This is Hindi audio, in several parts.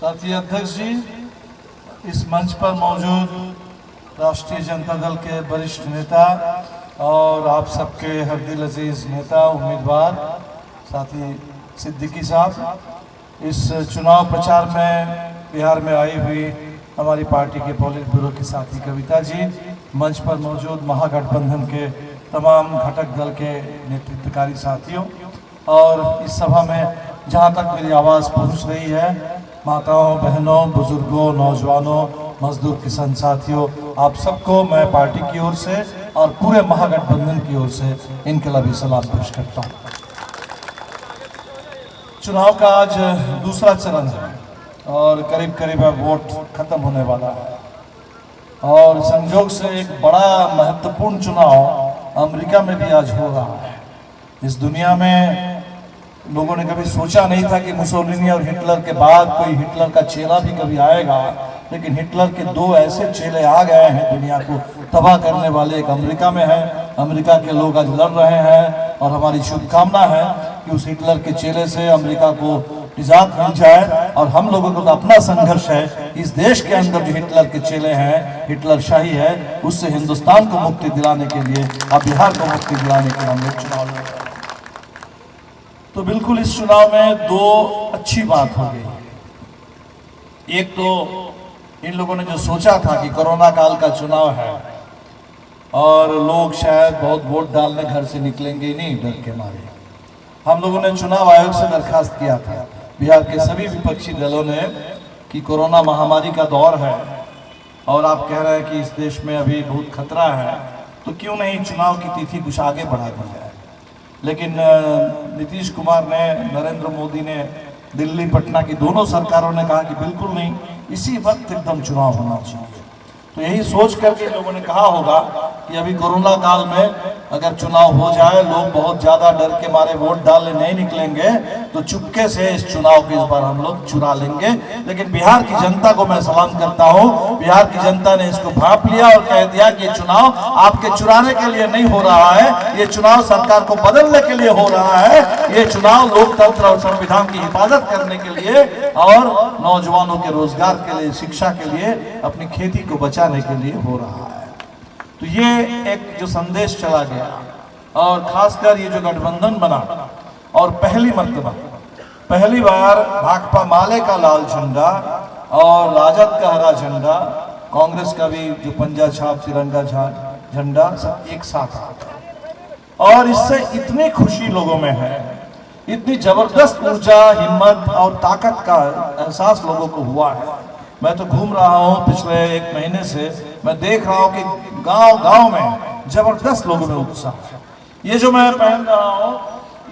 साथी अध्यक्ष जी, इस मंच पर मौजूद राष्ट्रीय जनता दल के वरिष्ठ नेता और आप सबके हरदिल अजीज नेता उम्मीदवार साथी सिद्दीकी साहब, इस चुनाव प्रचार में बिहार में आई हुई हमारी पार्टी के पॉलिट ब्यूरो की साथी कविता जी, मंच पर मौजूद महागठबंधन के तमाम घटक दल के नेतृत्वकारी साथियों और इस सभा में जहां तक मेरी आवाज़ पहुंच रही है, माताओं, बहनों, बुजुर्गों, नौजवानों, मजदूर किसान साथियों, आप सबको मैं पार्टी की ओर से और पूरे महागठबंधन की ओर से इनकलाबी सलाम पेश करता हूँ। चुनाव का आज दूसरा चरण है और करीब करीब अब वोट खत्म होने वाला है और संयोग से एक बड़ा महत्वपूर्ण चुनाव अमेरिका में भी आज हो रहा है। इस दुनिया में लोगों ने कभी सोचा नहीं था कि मुसोलिनी और हिटलर के बाद कोई हिटलर का चेला भी कभी आएगा, लेकिन हिटलर के दो ऐसे चेले आ गए हैं दुनिया को तबाह करने वाले। एक अमेरिका में है, अमेरिका के लोग आज लड़ रहे हैं और हमारी शुभकामना है कि उस हिटलर के चेले से अमेरिका को निजात मिल जाए और हम लोगों को तो अपना संघर्ष है, इस देश के अंदर जो हिटलर के चेले हैं, हिटलर शाही है, उससे हिंदुस्तान को मुक्ति दिलाने के लिए और बिहार को मुक्ति दिलाने के लिए हम लोग चुनाव लड़ रहे हैं। तो बिल्कुल इस चुनाव में दो अच्छी बात हो गई। एक तो इन लोगों ने जो सोचा था कि कोरोना काल का चुनाव है और लोग शायद बहुत वोट डालने घर से निकलेंगे नहीं डर के मारे, हम लोगों ने चुनाव आयोग से दरखास्त किया था, बिहार के सभी विपक्षी दलों ने, कि कोरोना महामारी का दौर है और आप कह रहे हैं कि इस देश में अभी बहुत खतरा है, तो क्यों नहीं चुनाव की तिथि कुछ आगे बढ़ा दी जाए। लेकिन नीतीश कुमार ने, नरेंद्र मोदी ने, दिल्ली पटना की दोनों सरकारों ने कहा कि बिल्कुल नहीं, इसी वक्त एकदम चुनाव होना चाहिए। तो यही सोच करके लोगों ने कहा होगा कि अभी कोरोना काल में अगर चुनाव हो जाए, लोग बहुत ज़्यादा डर के मारे वोट डालने नहीं निकलेंगे, तो चुपके से इस चुनाव को इस बार हम लोग चुरा लेंगे। लेकिन बिहार की जनता को मैं सलाम करता हूँ, बिहार की जनता ने इसको भांप लिया और कह दिया कि ये चुनाव आपके चुराने के लिए नहीं हो रहा है, ये चुनाव सरकार को बदलने के लिए हो रहा है, ये चुनाव लोकतंत्र और संविधान की हिफाजत करने के लिए और नौजवानों के रोजगार के लिए, शिक्षा के लिए, अपनी खेती को बचाने के लिए हो रहा है। तो ये एक जो संदेश चला गया और खासकर ये जो गठबंधन बना और पहली बार भाकपा माले का लाल झंडा और राजद का हरा झंडा, कांग्रेस का भी जो पंजा छाप तिरंगा झंडा सब एक साथ आ गए और इससे इतनी खुशी लोगों में है, इतनी जबरदस्त ऊर्जा, हिम्मत और ताकत का एहसास लोगों को हुआ है। मैं तो घूम रहा हूँ पिछले एक महीने से, मैं देख रहा हूँ कि गांव में जबरदस्त लोगों में उत्साह। ये जो मैं पहन रहा हूँ,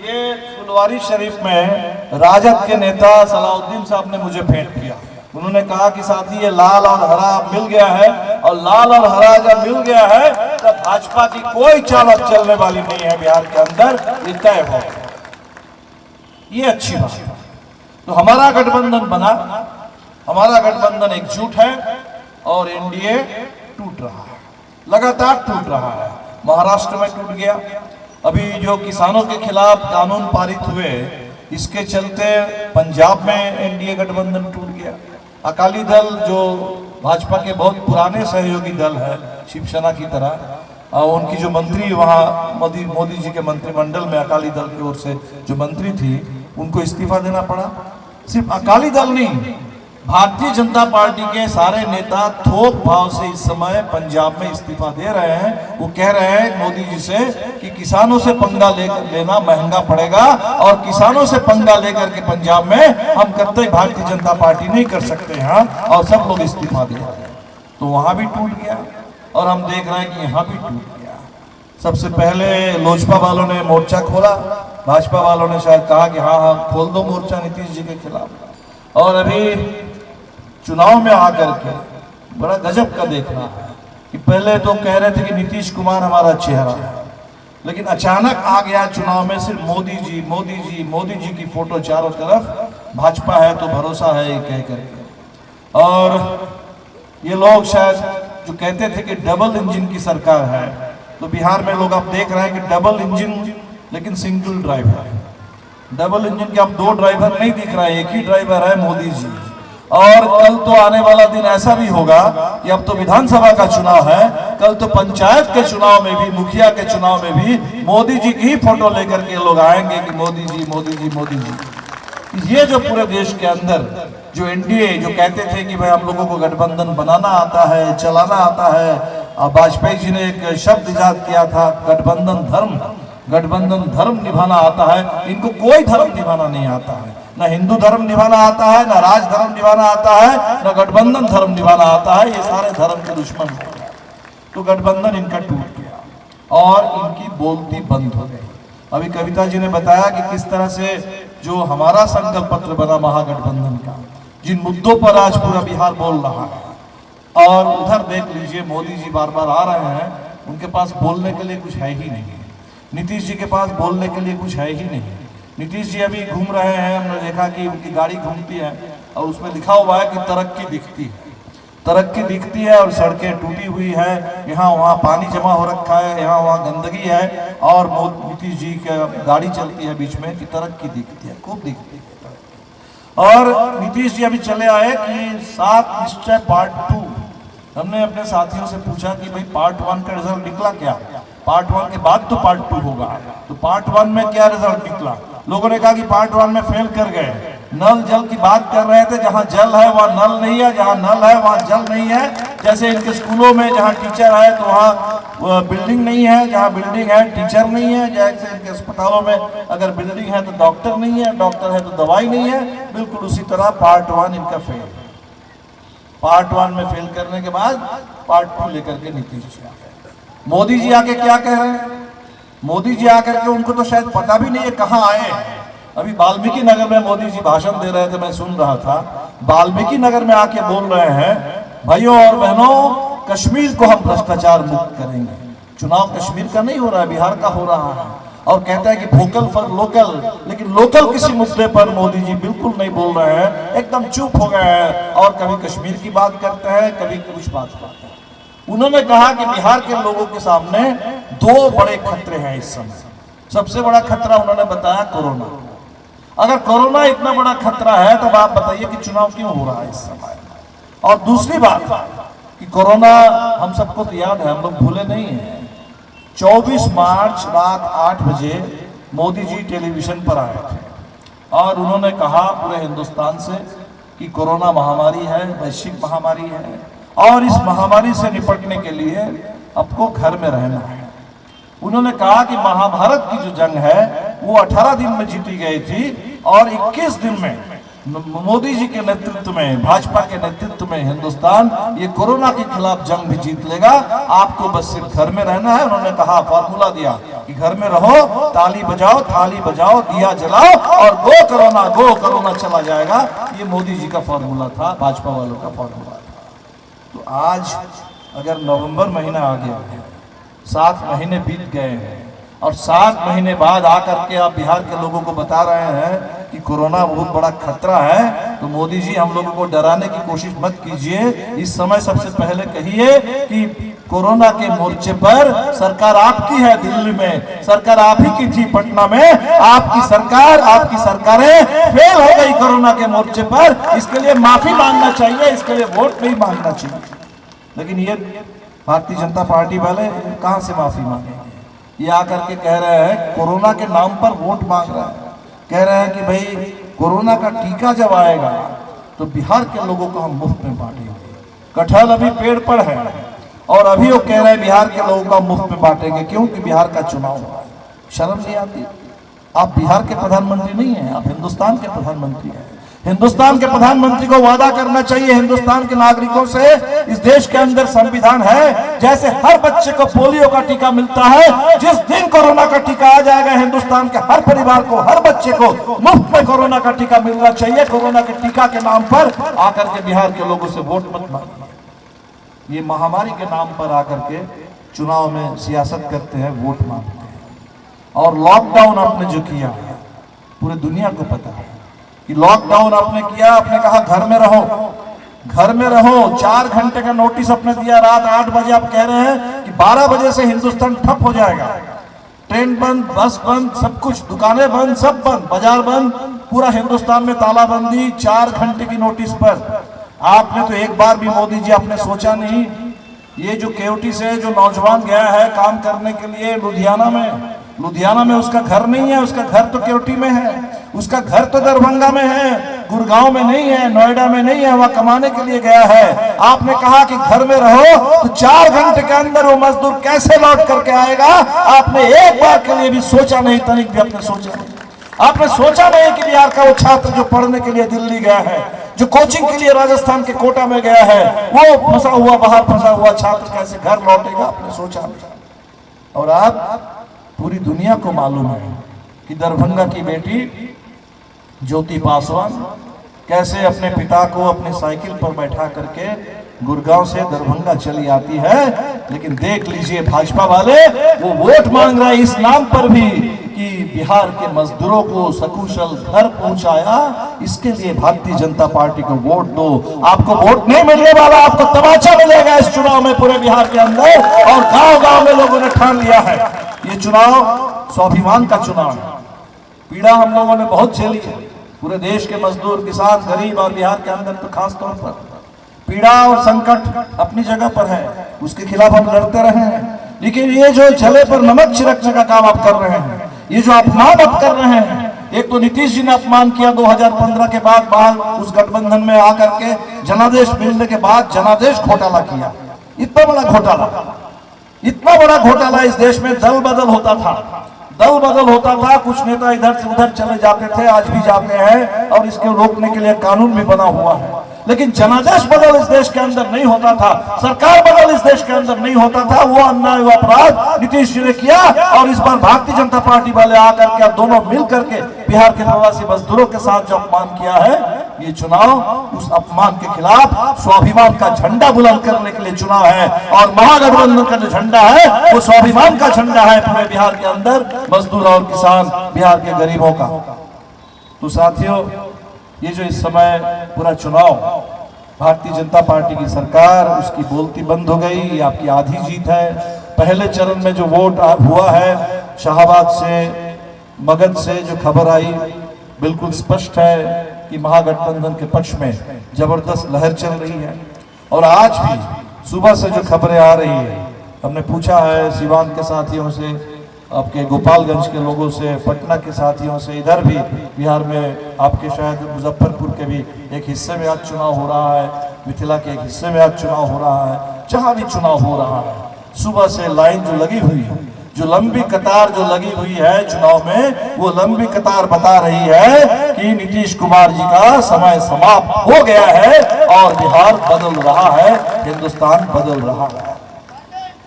ये फुलवारी शरीफ में राजद के नेता सलाउद्दीन साहब ने मुझे भेंट किया। उन्होंने कहा कि साथी ये लाल और हरा मिल गया है और लाल और हरा जब मिल गया है तब भाजपा की कोई चाल अब चलने वाली नहीं है बिहार के अंदर, ये तय हो गया। ये अच्छी बात है। तो हमारा गठबंधन बना, हमारा गठबंधन एकजुट है और एनडीए टूट रहा है, लगातार टूट रहा है। महाराष्ट्र में टूट गया, अभी जो किसानों के खिलाफ कानून पारित हुए, इसके चलते पंजाब में एनडीए गठबंधन टूट गया। अकाली दल जो भाजपा के बहुत पुराने सहयोगी दल है, शिवसेना की तरह, उनकी जो मंत्री वहाँ मोदी जी के मंत्रिमंडल में अकाली दल की ओर से जो मंत्री थी, उनको इस्तीफा देना पड़ा। सिर्फ अकाली दल नहीं, भारतीय जनता पार्टी के सारे नेता थोक भाव से इस समय पंजाब में इस्तीफा दे रहे हैं। वो कह रहे हैं मोदी जी से कि किसानों से पंगा लेना महंगा पड़ेगा और किसानों से पंगा लेकर के पंजाब में हम कतई भारतीय जनता पार्टी नहीं कर सकते हैं और सब लोग इस्तीफा दे रहे हैं। तो वहां भी टूट गया और हम देख रहे हैं कि यहाँ भी टूट गया। सबसे पहले लोजपा वालों ने मोर्चा खोला, भाजपा वालों ने शायद कहा कि हाँ खोल दो मोर्चा नीतीश जी के खिलाफ, और अभी चुनाव में आकर के बड़ा गजब का देख रहा है कि पहले तो कह रहे थे कि नीतीश कुमार हमारा चेहरा है, लेकिन अचानक आ गया चुनाव में सिर्फ मोदी जी की फोटो चारों तरफ, भाजपा है तो भरोसा है ये कह करके। और ये लोग शायद जो कहते थे कि डबल इंजन की सरकार है, तो बिहार में लोग अब देख रहे हैं कि डबल इंजन लेकिन सिंगल ड्राइवर है। डबल इंजन के अब दो ड्राइवर नहीं दिख रहा है, एक ही ड्राइवर है मोदी जी। और कल तो आने वाला दिन ऐसा भी होगा कि अब तो विधानसभा का चुनाव है, कल तो पंचायत के चुनाव में भी, मुखिया के चुनाव में भी मोदी जी की ही फोटो लेकर के लोग आएंगे कि मोदी जी मोदी जी मोदी जी। ये जो पूरे देश के अंदर जो एनडीए जो कहते थे कि भाई हम लोगों को गठबंधन बनाना आता है, चलाना आता है, वाजपेयी जी ने एक शब्द इजाद किया था गठबंधन धर्म, गठबंधन धर्म निभाना आता है। इनको कोई धर्म निभाना नहीं आता है, न हिंदू धर्म निभाना आता है, न राज धर्म निभाना आता है, न गठबंधन धर्म निभाना आता है। ये सारे धर्म के दुश्मन हो गए। तो गठबंधन इनका टूट गया और इनकी बोलती बंद हो गई। अभी कविता जी ने बताया कि किस तरह से जो हमारा संकल्प पत्र बना महागठबंधन का, जिन मुद्दों पर आज पूरा बिहार बोल रहा है। और उधर देख लीजिए मोदी जी बार बार आ रहे हैं, उनके पास बोलने के लिए कुछ है ही नहीं। नीतीश जी के पास बोलने के लिए कुछ है ही नहीं। नीतीश जी अभी घूम रहे हैं, हमने देखा कि उनकी गाड़ी घूमती है और उसमें लिखा हुआ है कि तरक्की दिखती है, तरक्की दिखती है और सड़कें टूटी हुई है, यहाँ वहाँ पानी जमा हो रखा है, यहाँ वहाँ गंदगी है, और नीतीश जी की गाड़ी चलती है बीच में कि तरक्की दिखती है, खूब दिखती है तरक्की। और नीतीश जी अभी चले आए कि 7 निश्चय पार्ट 2। हमने अपने साथियों से पूछा कि भाई पार्ट 1 का रिजल्ट निकला क्या? पार्ट 1 के बाद तो पार्ट 2 होगा, तो पार्ट 1 में क्या रिजल्ट निकला? लोगों ने कहा कि पार्ट 1 में फेल कर गए। नल जल की बात कर रहे थे, जहां जल है वहां नल नहीं है, जहां नल है वहां जल नहीं है। जैसे इनके स्कूलों में जहां टीचर है तो वहां बिल्डिंग नहीं है, जहां बिल्डिंग है टीचर नहीं है। जैसे इनके अस्पतालों में अगर बिल्डिंग है तो डॉक्टर नहीं है, डॉक्टर है तो दवाई नहीं है। बिल्कुल उसी तरह पार्ट 1 इनका फेल। पार्ट 1 में फेल करने के बाद पार्ट 2 लेकर के नीतीश जी आ गए। मोदी जी आके क्या कह रहे हैं? मोदी जी आकर के उनको तो शायद पता भी नहीं है कहाँ आए। अभी वाल्मीकि नगर में मोदी जी भाषण दे रहे थे, मैं सुन रहा था। वाल्मीकि नगर में आके बोल रहे हैं, भाइयों और बहनों, कश्मीर को हम भ्रष्टाचार मुक्त करेंगे। चुनाव कश्मीर का नहीं हो रहा है, बिहार का हो रहा है। और कहता है कि वोकल फॉर लोकल, लेकिन लोकल किसी मुद्दे पर मोदी जी बिल्कुल नहीं बोल रहे हैं, एकदम चुप हो गए हैं। और कभी कश्मीर की बात करते हैं, कभी कुछ बात करते हैं। उन्होंने कहा कि बिहार के लोगों के सामने 2 बड़े खतरे हैं इस समय। सबसे बड़ा खतरा उन्होंने बताया कोरोना। अगर कोरोना इतना बड़ा खतरा है तो आप बताइए कि चुनाव क्यों हो रहा है इस समय। और दूसरी बात कि कोरोना हम सबको तो याद है, हम लोग भूले नहीं हैं। 24 मार्च रात 8 बजे मोदी जी टेलीविजन पर आए थे और उन्होंने कहा पूरे हिंदुस्तान से कि कोरोना महामारी है, वैश्विक महामारी है, और इस महामारी से निपटने के लिए आपको घर में रहना है। उन्होंने कहा कि महाभारत की जो जंग है वो 18 दिन में जीती गई थी, और 21 दिन में मोदी जी के नेतृत्व में, भाजपा के नेतृत्व में हिंदुस्तान ये कोरोना के खिलाफ जंग भी जीत लेगा। आपको बस सिर्फ घर में रहना है। उन्होंने कहा, फॉर्मूला दिया कि घर में रहो, ताली बजाओ, थाली बजाओ, दिया जलाओ और गो कोरोना चला जाएगा। ये मोदी जी का फॉर्मूला था, भाजपा वालों का फॉर्मूला था। तो आज अगर नवंबर महीना आ गया है, 7 महीने बीत गए हैं, और 7 महीने बाद आकर के आप बिहार के लोगों को बता रहे हैं कि कोरोना बहुत बड़ा खतरा है, तो मोदी जी हम लोगों को डराने की कोशिश मत कीजिए। इस समय सबसे पहले कहिए कि कोरोना के मोर्चे पर सरकार आपकी है, दिल्ली में सरकार आप ही की थी, पटना में आपकी सरकार, आपकी सरकारें फेल हो गई कोरोना के मोर्चे पर। इसके लिए माफी मांगना चाहिए, इसके लिए वोट नहीं मांगना चाहिए। लेकिन ये भारतीय जनता पार्टी वाले कहां से माफी मांगेंगे? ये आकर के कह रहे हैं, कोरोना के नाम पर वोट मांग रहे हैं, कह रहे हैं कि भाई कोरोना का टीका जब आएगा तो बिहार के लोगों को हम मुफ्त में बांटेंगे। कटहल अभी पेड़ पर है और अभी वो कह रहे हैं बिहार के लोगों को मुफ्त में बांटेंगे, क्योंकि बिहार का चुनाव हो रहा है। शर्म नहीं आती? आप बिहार के प्रधानमंत्री नहीं हैं, आप हिंदुस्तान के प्रधानमंत्री हैं। हिंदुस्तान के प्रधानमंत्री को वादा करना चाहिए हिंदुस्तान के नागरिकों से, इस देश के अंदर संविधान है, जैसे हर बच्चे को पोलियो का टीका मिलता है, जिस दिन कोरोना का टीका आ जाएगा हिंदुस्तान के हर परिवार को, हर बच्चे को मुफ्त में कोरोना का टीका मिलना चाहिए। कोरोना के टीका के नाम पर आकर के बिहार के लोगों से वोट मत मांगिए। ये महामारी के नाम पर आकर के चुनाव में सियासत करते हैं, वोट मांगते हैं। और लॉकडाउन आपने जो किया है, पूरे दुनिया को पता है कि लॉकडाउन आपने किया। आपने कहा घर में रहो, घर में रहो। 4 घंटे का नोटिस आपने दिया, रात 8 बजे आप कह रहे हैं कि 12 बजे से हिंदुस्तान ठप हो जाएगा। ट्रेन बंद, बस बंद, सब कुछ, दुकानें बंद, सब बंद, बाजार बंद। पूरा हिंदुस्तान में तालाबंदी, 4 घंटे की नोटिस पर। आपने तो एक बार भी मोदी जी आपने सोचा नहीं, ये जो केवटी से जो नौजवान गया है काम करने के लिए लुधियाना में उसका घर नहीं है, उसका घर तो केवटी में है, उसका घर तो दरभंगा में है, गुड़गांव में नहीं है, नोएडा में नहीं है, वह कमाने के लिए गया है। आपने कहा कि घर में रहो, तो 4 घंटे के अंदर वो मजदूर कैसे लौट करके आएगा? आपने एक बार के लिए भी सोचा नहीं, तनिक भी आपने सोचा नहीं। आपने सोचा नहीं कि बिहार का वो छात्र जो पढ़ने के लिए दिल्ली गया है, जो कोचिंग के लिए राजस्थान के कोटा में गया है, वो फंसा हुआ, बाहर फंसा हुआ छात्र कैसे घर लौटेगा? आपने सोचा नहीं। और आप पूरी दुनिया को मालूम है कि दरभंगा की बेटी ज्योति पासवान कैसे अपने पिता को अपने साइकिल पर बैठा करके गुड़गांव से दरभंगा चली आती है। लेकिन देख लीजिए भाजपा वाले वो वोट मांग रहे इस नाम पर भी कि बिहार के मजदूरों को सकुशल घर पहुंचाया, इसके लिए भारतीय जनता पार्टी को वोट दो। आपको वोट नहीं मिलने वाला, आपको तमाचा मिलेगा इस चुनाव में पूरे बिहार के अंदर। और गांव गांव में लोगों ने ठान लिया है ये चुनाव स्वाभिमान का चुनाव है। पीड़ा हम लोगों ने बहुत झेली है, पूरे देश के मजदूर, किसान, गरीब और बिहार के अंदर तो खास तौर पर पीड़ा और संकट अपनी जगह पर है, उसके खिलाफ हम लड़ते रहे हैं। लेकिन ये जो जले पर नमक छिड़कने का काम आप कर रहे हैं, ये जो अपमान आप कर रहे हैं, एक तो नीतीश जी ने अपमान किया 2015 के बाद, बाहर उस गठबंधन में आकर के जनादेश मिलने के बाद जनादेश घोटाला किया। इतना बड़ा घोटाला इस देश में दल बदल होता था, कुछ नेता इधर से उधर चले जाते थे, आज भी जाते हैं, और इसके रोकने के लिए कानून भी बना हुआ है। लेकिन जनादेश बदल इस देश के अंदर नहीं होता था, सरकार बदल इस देश के अंदर नहीं होता था। वो अन्याय, वो अपराध नीतीश जी ने किया, और इस बार भारतीय जनता पार्टी वाले आकर के दोनों मिल करके बिहार के प्रवासी मजदूरों के साथ जो अपमान किया है, ये चुनाव उस अपमान के खिलाफ स्वाभिमान का झंडा बुलंद करने के लिए चुनाव है। और महागठबंधन का जो झंडा है वो स्वाभिमान का झंडा है पूरे बिहार के अंदर, मजदूर और किसान, बिहार के गरीबों का। तो साथियों, ये जो इस समय पूरा चुनाव भारतीय जनता पार्टी की सरकार, उसकी बोलती बंद हो गई, ये आपकी आधी जीत है। पहले चरण में जो वोट हुआ है, शाहबाद से, मगध से जो खबर आई, बिल्कुल स्पष्ट है कि महागठबंधन के पक्ष में जबरदस्त लहर चल रही है। और आज भी सुबह से जो खबरें आ रही है, हमने पूछा है सीवान के साथियों से, आपके गोपालगंज के लोगों से, पटना के साथियों से, इधर भी बिहार में आपके शायद मुजफ्फरपुर के भी एक हिस्से में आज चुनाव हो रहा है, मिथिला के एक हिस्से में आज चुनाव हो रहा है, जहां भी चुनाव हो रहा है, सुबह से लाइन जो लगी हुई है, जो लंबी कतार जो लगी हुई है चुनाव में, वो लंबी कतार बता रही है कि नीतीश कुमार जी का समय समाप्त हो गया है और बिहार बदल रहा है, हिंदुस्तान बदल रहा है।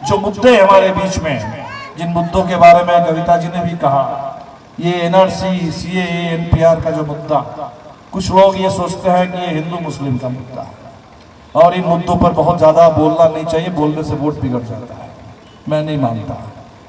जो मुद्दे हमारे बीच में, जिन मुद्दों के बारे में कविता जी ने भी कहा, ये एनआरसी, सीएए, एनपीआर का जो मुद्दा, कुछ लोग ये सोचते हैं कि ये हिंदू मुस्लिम का मुद्दा है और इन मुद्दों पर बहुत ज्यादा बोलना नहीं चाहिए, बोलने से वोट बिगड़ जाता है। मैं नहीं मानता,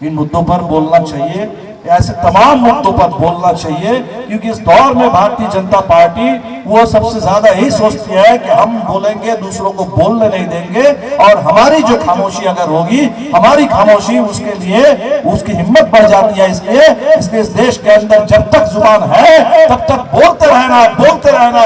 इन मुद्दों पर बोलना चाहिए, ऐसे तमाम मुद्दों पर बोलना चाहिए, क्योंकि इस दौर में भारतीय जनता पार्टी वो सबसे ज्यादा यही सोचती है कि हम बोलेंगे, दूसरों को बोलने नहीं देंगे, और हमारी जो खामोशी अगर होगी, हमारी खामोशी उसके लिए उसकी हिम्मत बढ़ जाती है। इसलिए इस देश के अंदर जब तक जुबान है तब तक बोलते रहना,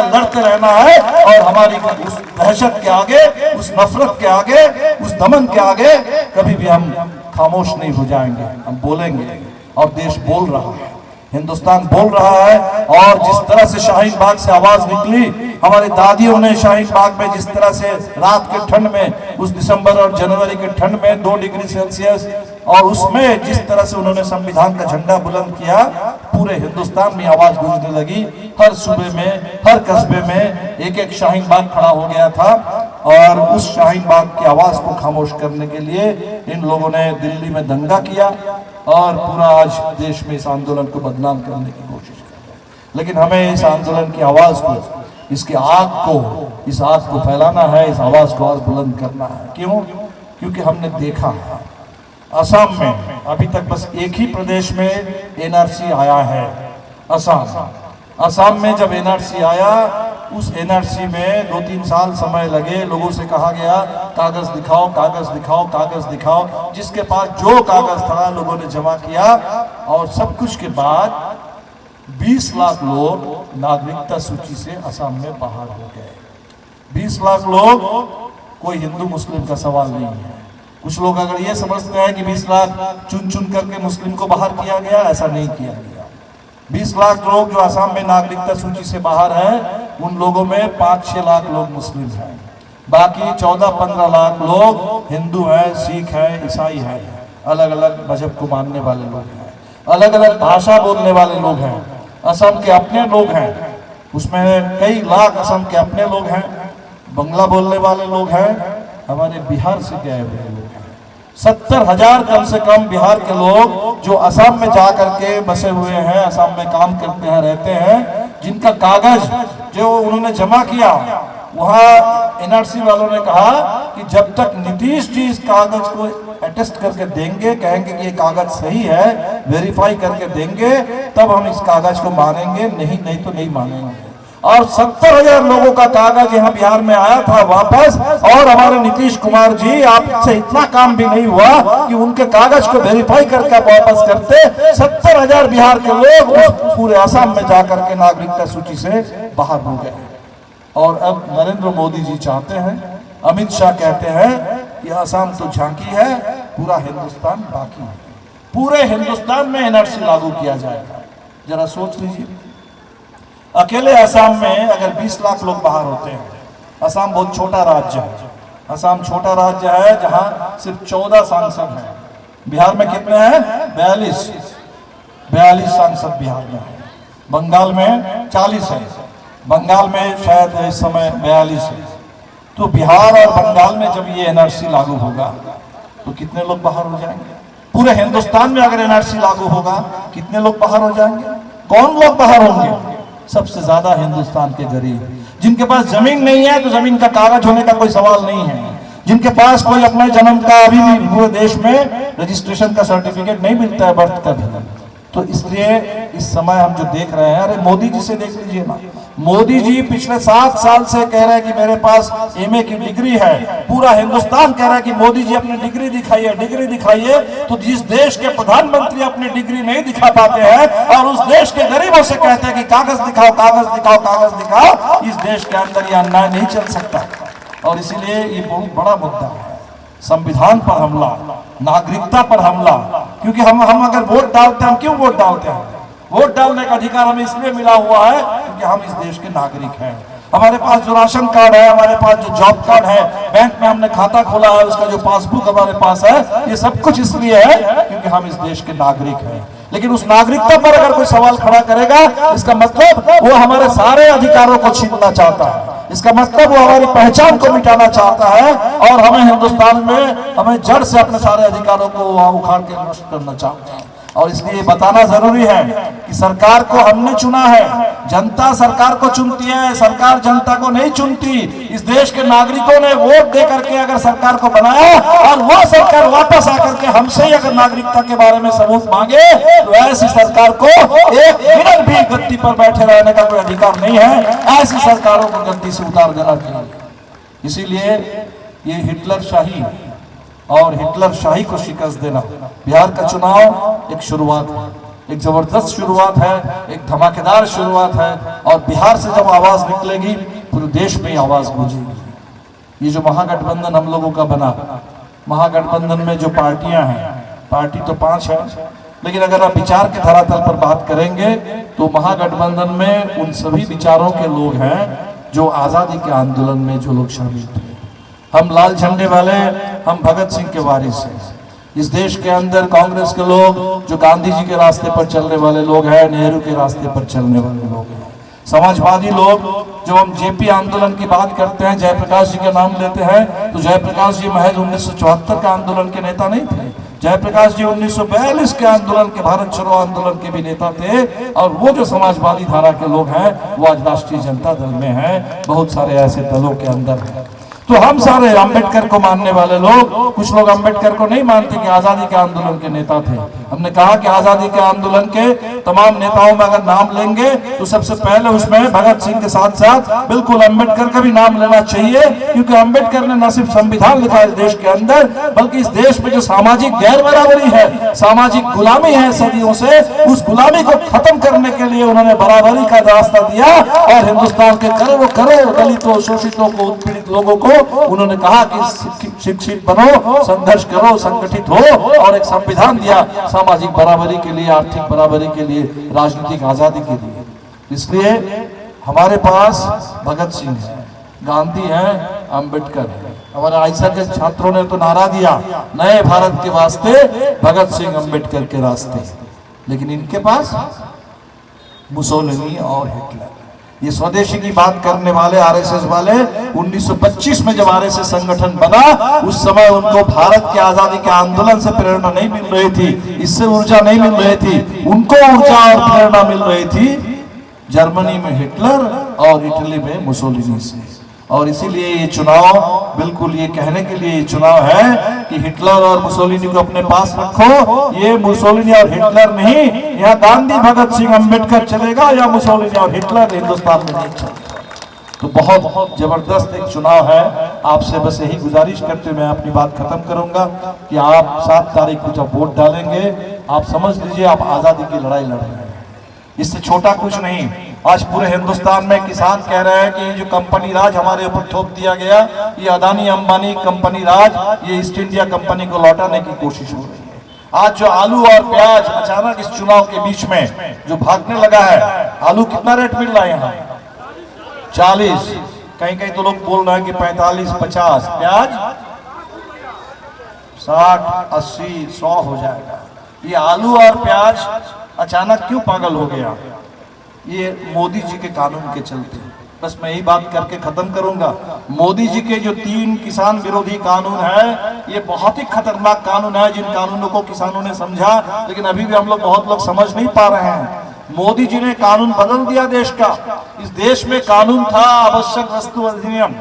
लड़ते रहना है, और हमारी उस दहशत के आगे, उस नफरत के आगे, उस दमन के आगे कभी भी हम खामोश नहीं हो जाएंगे, हम बोलेंगे। और देश बोल रहा है, हिंदुस्तान बोल रहा है। और जिस तरह से शाहीन बाग से आवाज निकली, हमारी दादियों ने शाहीन बाग में जिस तरह से रात के ठंड में, उस दिसंबर और जनवरी के ठंड में 2 डिग्री सेल्सियस, और उसमें जिस तरह से उन्होंने संविधान का झंडा बुलंद किया, पूरे हिंदुस्तान में आवाज गूंजने लगी। हर सूबे में, हर कस्बे में एक एक शाहीन बाग खड़ा हो गया था, और उस शाहीन बाग की आवाज को खामोश करने के लिए इन लोगों ने दिल्ली में दंगा किया, और पूरा आज देश में इस आंदोलन को बदनाम करने की कोशिश कर रहे हैं। लेकिन हमें इस आंदोलन की आवाज को, इसकी इस आग को फैलाना है, इस आवाज को और बुलंद करना है। क्यों? क्योंकि हमने देखा है असम में अभी तक बस एक ही प्रदेश में एनआरसी आया है, असम में जब एनआरसी आया, उस एनआरसी में 2-3 साल समय लगे, लोगों से कहा गया कागज दिखाओ, कागज दिखाओ, कागज दिखाओ। जिसके पास जो कागज था लोगों ने जमा किया, और सब कुछ के बाद 20 लाख लोग नागरिकता सूची से असम में बाहर हो गए। 20 लाख लोग, कोई हिंदू मुस्लिम का सवाल नहीं है। कुछ लोग अगर ये समझते हैं कि 20 लाख चुन चुन करके मुस्लिम को बाहर किया गया, ऐसा नहीं किया गया। 20 लाख लोग जो असम में नागरिकता सूची से बाहर हैं, उन लोगों में 5-6 लाख लोग मुस्लिम हैं, बाकी 14-15 लाख लोग हिंदू हैं, सिख हैं, ईसाई हैं, अलग अलग मजहब को मानने वाले लोग हैं, अलग अलग भाषा बोलने वाले लोग हैं। असम के अपने लोग हैं, उसमें कई लाख असम के अपने लोग हैं, बंगला बोलने वाले लोग हैं, हमारे बिहार से गए हुए लोग हैं। 70,000 कम से कम बिहार के लोग जो असम में जा करके बसे हुए हैं, असम में काम करते हैं, रहते हैं, जिनका कागज जो उन्होंने जमा किया, वहाँ एनआरसी वालों ने कहा कि जब तक नीतीश जी इस कागज को अटेस्ट करके देंगे, कहेंगे कि ये कागज सही है, वेरीफाई करके देंगे, तब हम इस कागज को मानेंगे, नहीं तो नहीं मानेंगे। और 70,000 लोगों का कागज यहाँ बिहार में आया था वापस, और हमारे नीतीश कुमार जी, आपसे इतना काम भी नहीं हुआ कि उनके कागज को वेरीफाई करके वापस करते। 70,000 बिहार के लोग पूरे असम में जाकर के नागरिकता सूची से बाहर हो गए। और अब नरेंद्र मोदी जी चाहते हैं, अमित शाह कहते हैं कि असम तो झांकी है, पूरा हिंदुस्तान बाकी है, पूरे हिंदुस्तान में एनआरसी लागू किया जाएगा। जरा सोच लीजिए, अकेले असम में अगर 20 लाख लोग बाहर होते हैं, असम बहुत छोटा राज्य है, असम छोटा राज्य है जहां सिर्फ 14 सांसद हैं। बिहार में कितने हैं? 42 सांसद बिहार में है। बंगाल में 40 है, बंगाल में शायद इस समय 42 है। तो बिहार और बंगाल में जब ये एनआरसी लागू होगा तो कितने लोग बाहर हो जाएंगे? पूरे हिंदुस्तान में अगर एनआरसी लागू होगा, कितने लोग बाहर हो जाएंगे? कौन लोग बाहर होंगे? सबसे ज्यादा हिंदुस्तान के गरीब, जिनके पास जमीन नहीं है तो जमीन का कागज होने का कोई सवाल नहीं है, जिनके पास कोई अपने जन्म का अभी भी पूरे देश में रजिस्ट्रेशन का सर्टिफिकेट नहीं मिलता है, बर्थ का भी। तो इसलिए इस समय हम जो देख रहे हैं, अरे मोदी जी से देख लीजिए ना, मोदी जी पिछले 7 साल से कह रहे हैं कि मेरे पास एमए की डिग्री है, पूरा हिंदुस्तान कह रहा है कि मोदी जी अपनी डिग्री दिखाइए, डिग्री दिखाइए। तो जिस देश के प्रधानमंत्री अपनी डिग्री नहीं दिखा पाते हैं और उस देश के गरीबों से कहते हैं कि कागज दिखाओ, कागज दिखाओ, कागज दिखाओ, इस देश के अंदर यह अन्याय नहीं चल सकता। और इसलिए ये बहुत बड़ा मुद्दा है, संविधान पर हमला, नागरिकता पर हमला। क्योंकि हम अगर वोट डालते हैं, हम क्यों वोट डालते हैं? वोट डालने का अधिकार हमें इसलिए मिला हुआ है क्योंकि हम इस देश के नागरिक हैं। हमारे पास जो राशन कार्ड है, हमारे पास जो जॉब कार्ड है, बैंक में हमने खाता खोला है, उसका जो पासबुक हमारे पास है, ये सब कुछ इसलिए है क्योंकि हम इस देश के नागरिक हैं। लेकिन उस नागरिकता पर अगर कोई सवाल खड़ा करेगा, इसका मतलब वो हमारे सारे अधिकारों को छीनना चाहता है, इसका मतलब वो हमारी पहचान को मिटाना चाहता है और हमें हिंदुस्तान में हमें जड़ से अपने सारे अधिकारों को वहां उखाड़ के नष्ट करना चाहता है। और इसलिए बताना जरूरी है कि सरकार को हमने चुना है, जनता सरकार को चुनती है, सरकार जनता को नहीं चुनती। इस देश के नागरिकों ने वोट दे करके अगर सरकार को बनाया और वो सरकार वापस आकर के हमसे ही अगर नागरिकता के बारे में सबूत मांगे, तो ऐसी सरकार को एक मिनट भी गद्दी पर बैठे रहने का कोई अधिकार नहीं है। ऐसी सरकारों को गद्दी से उतार देना चाहिए। इसीलिए ये हिटलर शाही और हिटलर शाही को शिकस्त देना, बिहार का चुनाव एक शुरुआत है, एक जबरदस्त शुरुआत है, एक धमाकेदार शुरुआत है। और बिहार से जब आवाज निकलेगी, पूरे देश में आवाज गूंजेगी। ये जो महागठबंधन हम लोगों का बना, महागठबंधन में जो पार्टियां हैं, पार्टी तो 5 है, लेकिन अगर आप विचार के धरातल पर बात करेंगे तो महागठबंधन में उन सभी विचारों के लोग हैं जो आजादी के आंदोलन में जो लोग शामिल थे। हम लाल झंडे वाले, हम भगत सिंह के वारिस हैं। इस देश के अंदर कांग्रेस के लोग जो गांधी जी के रास्ते पर चलने वाले लोग हैं, नेहरू के रास्ते पर चलने वाले लोग हैं। समाजवादी लोग, जब हम जेपी आंदोलन की बात करते हैं, जयप्रकाश जी का नाम लेते हैं, तो जयप्रकाश जी महज 1974 का आंदोलन के नेता नहीं थे। जयप्रकाश जी 1942 के आंदोलन के, भारत छोड़ो आंदोलन के भी नेता थे। और वो जो समाजवादी धारा के लोग हैं, वो आज राष्ट्रीय जनता दल में हैं, बहुत सारे ऐसे दलों के अंदर हैं। तो हम सारे अंबेडकर को मानने वाले लोग, कुछ लोग अंबेडकर को नहीं मानते कि आजादी के आंदोलन के नेता थे। हमने कहा कि आजादी के आंदोलन के तमाम नेताओं में अगर नाम लेंगे तो सबसे पहले उसमें भगत सिंह के साथ साथ बिल्कुल अंबेडकर का भी नाम लेना चाहिए, क्योंकि अंबेडकर ने न सिर्फ संविधान लिखा इस देश के अंदर, बल्कि इस देश में जो सामाजिक गैर बराबरी है, सामाजिक गुलामी है सदियों से, उस गुलामी को खत्म करने के लिए उन्होंने बराबरी का रास्ता दिया और हिंदुस्तान के करोड़ों करोड़ दलितों, शोषितों को, उत्पीड़ित लोगों को उन्होंने कहा कि शिक्षित बनो, संघर्ष करो, संगठित हो, और एक संविधान दिया सामाजिक बराबरी के लिए, आर्थिक बराबरी के लिए, राजनीतिक आजादी के लिए। इसलिए हमारे पास भगत सिंह है, गांधी है, अंबेडकर है। हमारे आईसा के छात्रों ने तो नारा दिया, नए भारत के वास्ते भगत सिंह अंबेडकर के रास्ते। लेकिन इनके पास मुसोलिनी और हिटलर। ये स्वदेशी की बात करने वाले आरएसएस वाले 1925 में जब आरएसएस संगठन बना, उस समय उनको भारत के आजादी के आंदोलन से प्रेरणा नहीं मिल रही थी, इससे ऊर्जा नहीं मिल रही थी, उनको ऊर्जा और प्रेरणा मिल रही थी जर्मनी में हिटलर और इटली में मुसोलिनी से। और इसीलिए ये चुनाव, बिल्कुल ये कहने के लिए ये चुनाव है कि हिटलर और मुसोलिनी को अपने पास रखो। ये मुसोलिनी और हिटलर नहीं, यहाँ गांधी, भगत सिंह, अंबेडकर चलेगा, या मुसोलिनी और हिटलर हिंदुस्तान में नहीं चलेगा। तो बहुत जबरदस्त एक चुनाव है। आपसे बस यही गुजारिश करते मैं अपनी बात खत्म करूंगा कि आप 7 तारीख को जब वोट डालेंगे, आप समझ लीजिए आप आजादी की लड़ाई लड़ रहे हैं। इससे छोटा कुछ नहीं। आज पूरे हिंदुस्तान में किसान कह रहे हैं कि ये जो कंपनी राज हमारे ऊपर थोप दिया गया, ये अदानी अंबानी कंपनी राज, ये ईस्ट इंडिया कंपनी को लौटाने की कोशिश हो रही है। आज जो आलू और प्याज अचानक इस चुनाव के बीच में जो भागने लगा है, आलू कितना रेट मिल रहा है यहाँ? 40, कहीं कहीं तो लोग बोल रहे हैं कि 45, 50, प्याज 60, 80, 100 हो जाएगा। ये आलू और प्याज अचानक क्यों पागल हो गया? ये मोदी जी के कानून के चलते। बस मैं यही बात करके खत्म करूंगा। मोदी जी के जो 3 किसान विरोधी कानून है, ये बहुत ही खतरनाक कानून है, जिन कानूनों को किसानों ने समझा, लेकिन अभी भी हम लोग बहुत लोग समझ नहीं पा रहे हैं। मोदी जी ने कानून बदल दिया देश का। इस देश में कानून था आवश्यक वस्तु अधिनियम।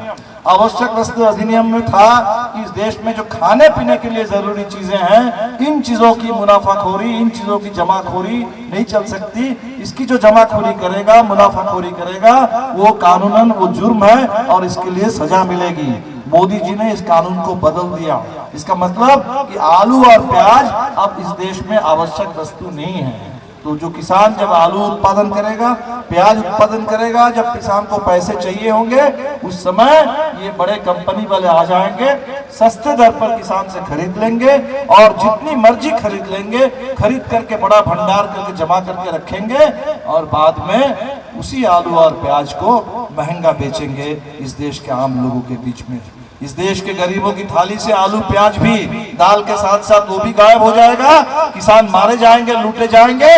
आवश्यक वस्तु अधिनियम में था कि इस देश में जो खाने पीने के लिए जरूरी चीजें हैं, इन चीजों की मुनाफाखोरी, इन चीजों की जमाखोरी नहीं चल सकती। इसकी जो जमाखोरी करेगा, मुनाफाखोरी करेगा, वो कानूनन वो जुर्म है और इसके लिए सजा मिलेगी। मोदी जी ने इस कानून को बदल दिया। इसका मतलब कि आलू और प्याज अब इस देश में आवश्यक वस्तु नहीं है। तो जो किसान जब आलू उत्पादन करेगा, प्याज उत्पादन करेगा, जब किसान को पैसे चाहिए होंगे, उस समय ये बड़े कंपनी वाले आ जाएंगे, सस्ते दर पर किसान से खरीद लेंगे और जितनी मर्जी खरीद लेंगे, खरीद करके बड़ा भंडार करके जमा करके रखेंगे और बाद में उसी आलू और प्याज को महंगा बेचेंगे इस देश के आम लोगों के बीच में। इस देश के गरीबों की थाली से आलू प्याज भी, दाल के साथ साथ वो भी गायब हो जाएगा। किसान मारे जाएंगे, लूटे जाएंगे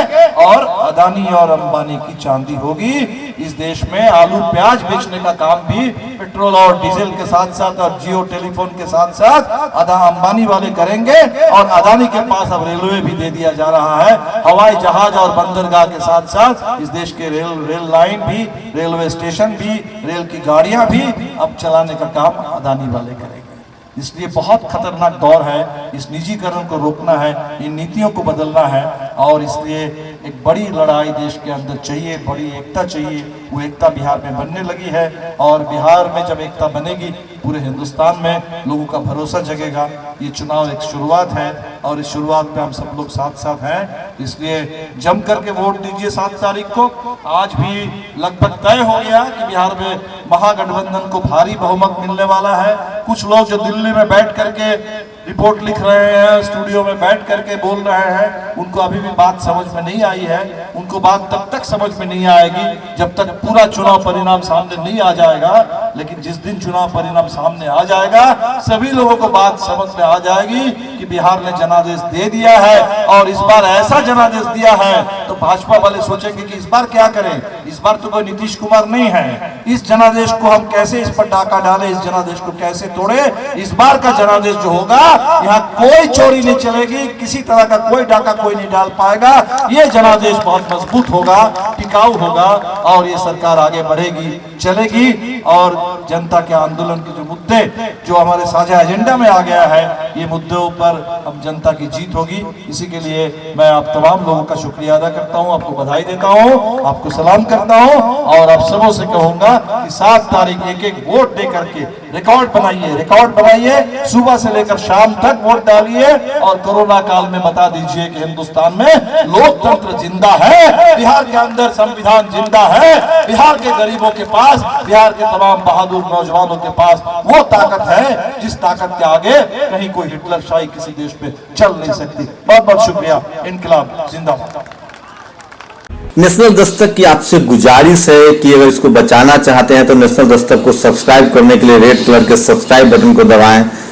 और अदानी और अंबानी की चांदी होगी। इस देश में आलू प्याज बेचने का काम भी पेट्रोल और डीजल के साथ साथ और जियो टेलीफोन के साथ साथ अंबानी वाले करेंगे। और अदानी के पास अब रेलवे भी दे दिया जा रहा है। हवाई जहाज और बंदरगाह के साथ साथ इस देश के रेल लाइन भी, रेलवे स्टेशन भी, रेल की गाड़ियां भी अब चलाने का काम अदानी वाले करेंगे। इसलिए बहुत खतरनाक दौर है। इस निजीकरण को रोकना है, इन नीतियों को बदलना है और इसलिए एक बड़ी लड़ाई देश के अंदर चाहिए, बड़ी एकता चाहिए। वो एकता बिहार में बनने लगी है और बिहार में जब एकता बनेगी, पूरे हिंदुस्तान में लोगों का भरोसा जगेगा। ये चुनाव एक शुरुआत है और इस शुरुआत में हम सब लोग साथ साथ हैं। इसलिए जम करके वोट दीजिए 7 तारीख को। आज भी लगभग तय हो गया कि बिहार में महागठबंधन को भारी बहुमत मिलने वाला है। कुछ लोग जो दिल्ली में बैठ करके रिपोर्ट लिख रहे हैं, स्टूडियो में बैठ करके बोल रहे हैं, उनको अभी भी बात समझ में नहीं आई है। उनको बात तब तक समझ में नहीं आएगी जब तक पूरा चुनाव परिणाम सामने नहीं आ जाएगा। लेकिन जिस दिन चुनाव परिणाम सामने आ जाएगा, सभी लोगों को बात समझ में आ जाएगी कि बिहार ने जनादेश दे दिया है और इस बार ऐसा जनादेश दिया है तो भाजपा वाले सोचेंगे कि इस बार क्या करें। इस बार तो कोई नीतीश कुमार नहीं है। इस जनादेश को हम कैसे इस पर डाका डाले, इस जनादेश को कैसे तोड़े। इस बार का जनादेश जो होगा, यहाँ कोई चोरी नहीं चलेगी, किसी तरह का कोई डाका कोई नहीं डाल पाएगा। ये जनादेश बहुत मजबूत होगा, टिकाऊ होगा और ये सरकार आगे बढ़ेगी, चलेगी। और जनता के आंदोलन के जो मुद्दे जो हमारे साझा एजेंडा में आ गया है, ये मुद्दों पर हम जनता की जीत होगी। इसी के लिए मैं आप तमाम लोगों का शुक्रिया अदा करता हूं, आपको बधाई देता हूं, आपको सलाम करता हूं और आप सबों से कहूंगा कि 7 तारीख एक वोट दे करके रिकॉर्ड बनाइए, सुबह से लेकर शाम तक वोट डालिए और कोरोना काल में बता दीजिए कि हिंदुस्तान में लोकतंत्र जिंदा है, बिहार के अंदर संविधान जिंदा है, बिहार के गरीबों के पास, बिहार के तमाम बहादुर नौजवानों के पास वो ताकत है जिस ताकत के आगे कहीं कोई हिटलरशाही किसी देश में चल नहीं सकती। बहुत बहुत शुक्रिया। इनकलाब जिंदाबाद। नेशनल दस्तक की आपसे गुजारिश है कि अगर इसको बचाना चाहते हैं तो नेशनल दस्तक को सब्सक्राइब करने के लिए रेड कलर के सब्सक्राइब बटन को दबाएं,